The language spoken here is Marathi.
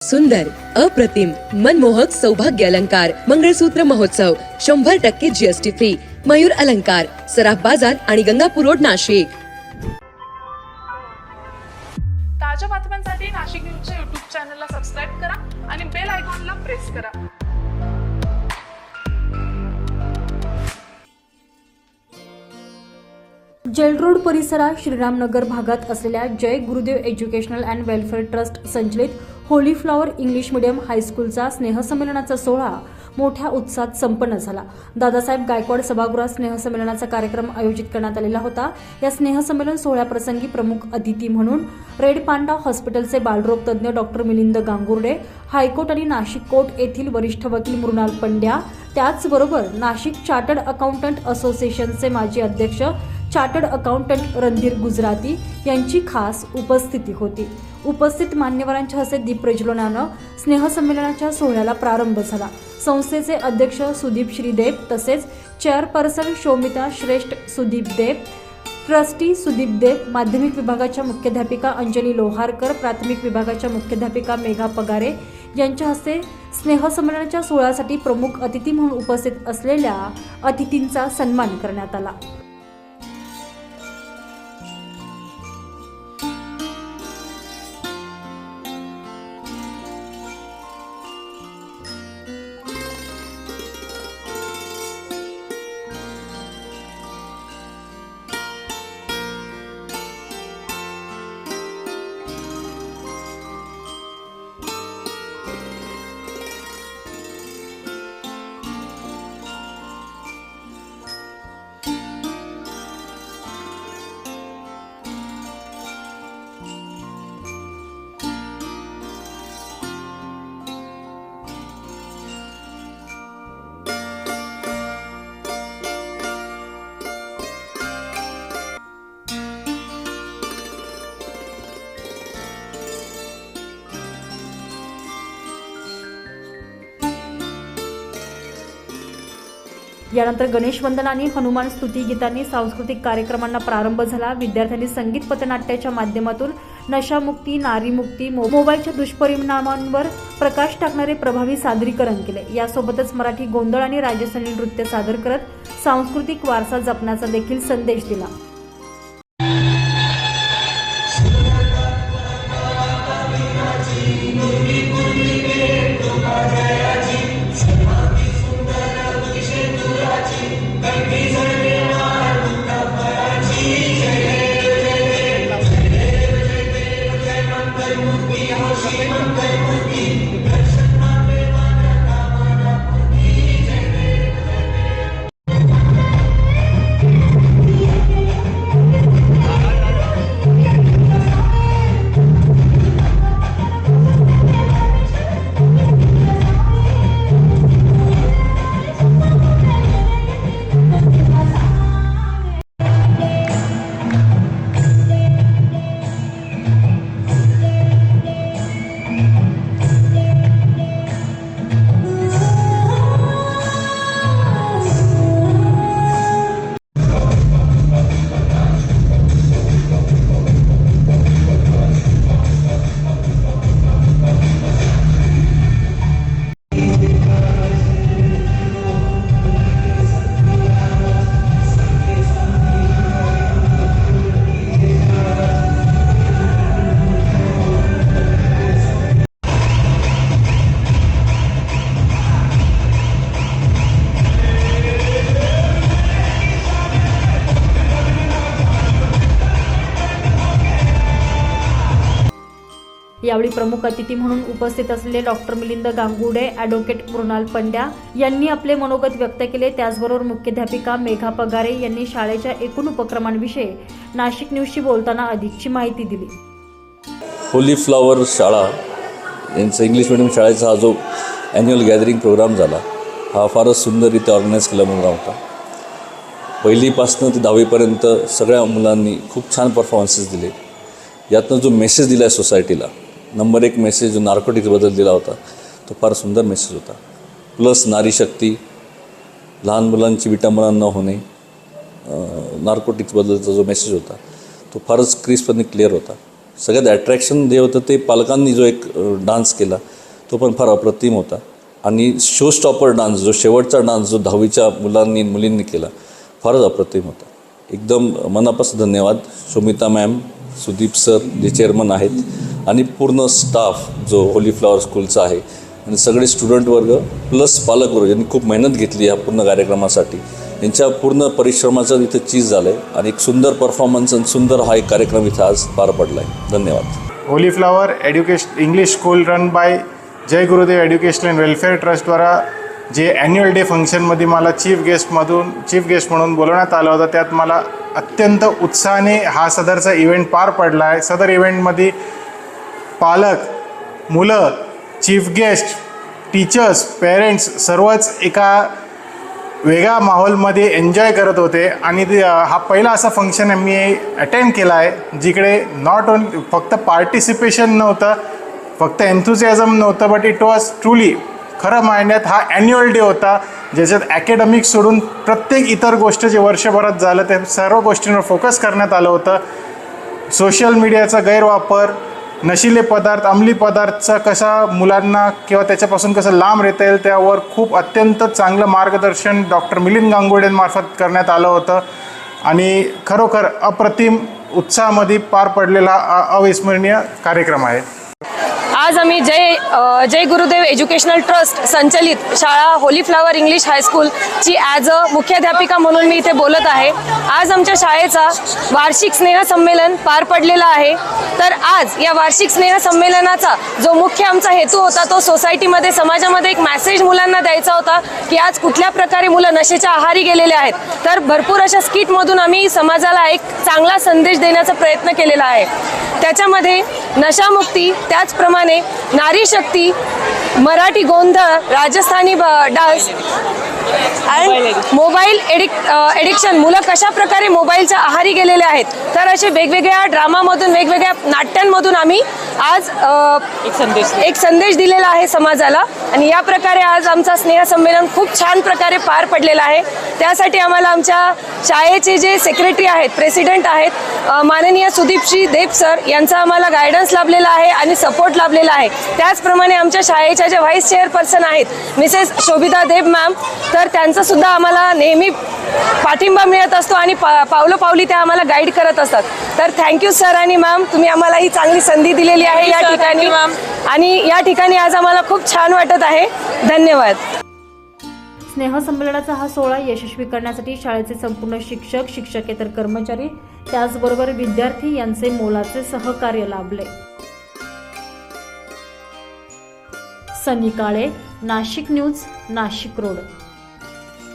सुंदर, अप्रतिम, मनमोहक सौभाग्य अलंकार मंगळसूत्र महोत्सव 100% जीएसटी फ्री. मयूर अलंकार, सराफ बाजार आणि गंगापूर रोड, नाशिक. ताज्या बातम्यांसाठी नाशिक न्यूजच्या YouTube चॅनलला सबस्क्राईब करा आणि बेल आयकॉनला प्रेस करा. जेल रोड परिसरात श्रीरामनगर भागात असलेल्या Jai Gurudev educational and welfare trust संचलित होली फ्लॉवर इंग्लिश मीडियम हायस्कूलचा स्नेहसंमेलनाचा सोहळा मोठ्या उत्साहात संपन्न झाला. दादासाहेब गायकवाड सभागृहात स्नेहसंमेलनाचा कार्यक्रम आयोजित करण्यात आलेला होता. या स्नेहसंमेलन सोहळ्याप्रसंगी प्रमुख अतिथी म्हणून रेड पांडा हॉस्पिटलचे बालरोग तज्ज्ञ डॉक्टर मिलिंद गांगुर्डे, हायकोर्ट आणि नाशिक कोर्ट येथील वरिष्ठ वकील मृणाल पंड्या, त्याचबरोबर नाशिक चार्टर्ड अकाउंटंट असोसिएशनचे माजी अध्यक्ष चार्टर्ड अकाउंटंट रणधीर गुजराती यांची खास उपस्थिती होती. उपस्थित मान्यवरांच्या हस्ते दीप प्रज्वलनानं स्नेहसंमेलनाच्या सोहळ्याला प्रारंभ झाला. संस्थेचे अध्यक्ष सुदीप श्रीदेव तसेच चेअरपर्सन शौमिता श्रेष्ठ सुदीप देव, ट्रस्टी सुदीप देव, माध्यमिक विभागाच्या मुख्याध्यापिका अंजली लोहारकर, प्राथमिक विभागाच्या मुख्याध्यापिका मेघा पगारे यांच्या हस्ते स्नेहसंमेलनाच्या सोहळ्यासाठी प्रमुख अतिथी म्हणून उपस्थित असलेल्या अतिथींचा सन्मान करण्यात आला. यानंतर गणेश वंदन आणि हनुमान स्तुती गीतांनी सांस्कृतिक कार्यक्रमांना प्रारंभ झाला. विद्यार्थ्यांनी संगीत पथनाट्याच्या माध्यमातून नशामुक्ती, नारीमुक्ती, मोबाईलच्या दुष्परिणामांवर प्रकाश टाकणारे प्रभावी सादरीकरण केले. यासोबतच मराठी गोंधळ आणि राजस्थानी नृत्य सादर करत सांस्कृतिक वारसा जपण्याचा देखील संदेश दिला. यावेळी प्रमुख अतिथी म्हणून उपस्थित असलेले डॉक्टर मिलिंद गांगुर्डे, ॲडव्होकेट मृणाल पंड्या यांनी आपले मनोगत व्यक्त केले. त्याचबरोबर मुख्याध्यापिका मेघा पगारे यांनी शाळेच्या एकूण उपक्रमांविषयी नाशिक न्यूजशी बोलताना अधिकची माहिती दिली. होली फ्लॉवर शाळा यांचा इंग्लिश मीडियम शाळेचा हा जो ॲन्युअल गॅदरिंग प्रोग्राम झाला हा फारच सुंदररित्या ऑर्गनाईज केला मुलगा होता. पहिलीपासनं ते 10वीपर्यंत सगळ्या मुलांनी खूप छान परफॉर्मन्सेस दिले. यातनं जो मेसेज दिला आहे सोसायटीला, नंबर 1 मेसेज जो नार्कोटिक्सबद्दल दिला होता तो फार सुंदर मेसेज होता. प्लस नारी शक्ती, लहान मुलांची विटंबना न होणे, नार्कोटिक्सबद्दलचा जो मेसेज होता तो फारच क्रिस्पने क्लिअर होता. सगळ्यात अट्रॅक्शन जे होतं ते पालकांनी जो एक डान्स केला तो पण फार अप्रतिम होता. आणि शो स्टॉपर डान्स जो शेवटचा डान्स जो 10वीच्या मुलींनी केला फारच अप्रतिम होता. एकदम मनापासून धन्यवाद शोमिता मॅम, सुदीप सर जे चेअरमन आहेत आणि पूर्ण स्टाफ जो होली फ्लॉवर स्कूलचा आहे आणि सगळे स्टुडंट वर्ग प्लस पालक वर्ग यांनी खूप मेहनत घेतली या पूर्ण कार्यक्रमासाठी. यांच्या पूर्ण परिश्रमाचं इथं चीज झालं आहे आणि एक सुंदर परफॉर्मन्स आणि सुंदर हा एक कार्यक्रम इथं आज पार पडला आहे. धन्यवाद. Holy flower English school run by Jai Gurudev education and welfare ट्रस्टद्वारा जे ॲन्युअल डे फंक्शनमध्ये मला चीफ गेस्ट म्हणून बोलवण्यात आलं होतं, त्यात मला अत्यंत उत्साहाने हा सदरचा इव्हेंट पार पडला आहे. सदर इव्हेंटमध्ये पालक, मुलं, चीफ गेस्ट, टीचर्स, पेरेंट्स सर्वच एका वेगळ्या माहोलमध्ये एन्जॉय करत होते. आणि हा पहिला असा फंक्शन मी अटेंड केला आहे जिकडे नॉट ओनली फक्त पार्टिसिपेशन नव्हतं, फक्त एन्थुसियाझम नव्हतं, बट इट वॉज ट्रुली खरं मांडण्यात हा ॲन्युअल डे होता ज्याच्यात ॲकॅडमिक्स सोडून प्रत्येक इतर गोष्ट जे वर्षभरात झालं त्या सर्व गोष्टींवर फोकस करण्यात आलं होतं. सोशल मीडियाचा गैरवापर, नशिले पदार्थ, अंमली पदार्थचा कसा मुलांना किंवा त्याच्यापासून कसं लांब राहता येईल त्यावर खूप अत्यंत चांगलं मार्गदर्शन डॉक्टर मिलिंद गांगुर्डेंमार्फत करण्यात आलं होतं. आणि खरोखर अप्रतिम उत्साहामध्ये पार पडलेला अविस्मरणीय कार्यक्रम आहे. आज आम्ही जय गुरुदेव एज्युकेशनल ट्रस्ट संचलित शाळा होली फ्लॉवर इंग्लिश हायस्कूलची ॲज अ मुख्याध्यापिका म्हणून मी इथे बोलत आहे. आज आमच्या शाळेचा वार्षिक स्नेहसंमेलन पार पडलेला आहे. तर आज या वार्षिक स्नेहसंमेलनाचा जो मुख्य आमचा हेतू होता तो सोसायटीमध्ये समाजामध्ये एक मॅसेज मुलांना द्यायचा होता की आज कुठल्या प्रकारे मुलं नशेच्या आहारी गेलेले आहेत. तर भरपूर अशा स्किटमधून आम्ही समाजाला एक चांगला संदेश देण्याचा प्रयत्न केलेला आहे. त्याच्यामध्ये नशामुक्ती, त्याचप्रमाणे नारी शक्ती, मराठी गोंधळ, राजस्थानी डान्स आणि मोबाईल एडिक्शन, मुलं कशा प्रकारे मोबाईलच्या आहारी गेलेले आहेत. तर असे वेगवेगळ्या ड्रामामधून, वेगवेगळ्या नाट्यांमधून आम्ही आज एक संदेश दिलेला आहे समाजाला. आणि या प्रकारे आज आमचा स्नेहसंमेलन खूप छान प्रकारे पार पडलेला आहे. त्यासाठी आम्हाला आमच्या शाळेचे जे सेक्रेटरी आहेत, प्रेसिडेंट आहेत, माननीय सुदीपजी देब सर यांचा आम्हाला गायडन्स लाभलेला आहे आणि सपोर्ट लाभलेला आहे. त्याचप्रमाणे आमच्या शाळेच्या ज्या व्हाईस चेअरपर्सन आहेत मिसेस शोभिता देब मॅम, तर त्यांचा सुद्धा आम्हाला नेहमी पाठिंबा मिळत असतो आणि पावलोपावली त्या आम्हाला गाईड करत असतात. तर थँक्यू सर आणि मॅम, तुम्ही आम्हाला ही चांगली संधी दिलेली आहे या ठिकाणी. आणि या ठिकाणी आज आम्हाला खूप छान वाटत आहे. धन्यवाद. स्नेहसंमेलनाचा हा सोहळा यशस्वी करण्यासाठी शाळेचे संपूर्ण शिक्षक, शिक्षकेतर कर्मचारी, त्याचबरोबर विद्यार्थी यांचे मोलाचे सहकार्य लाभले. सनी काळे, नाशिक न्यूज, नाशिक रोड.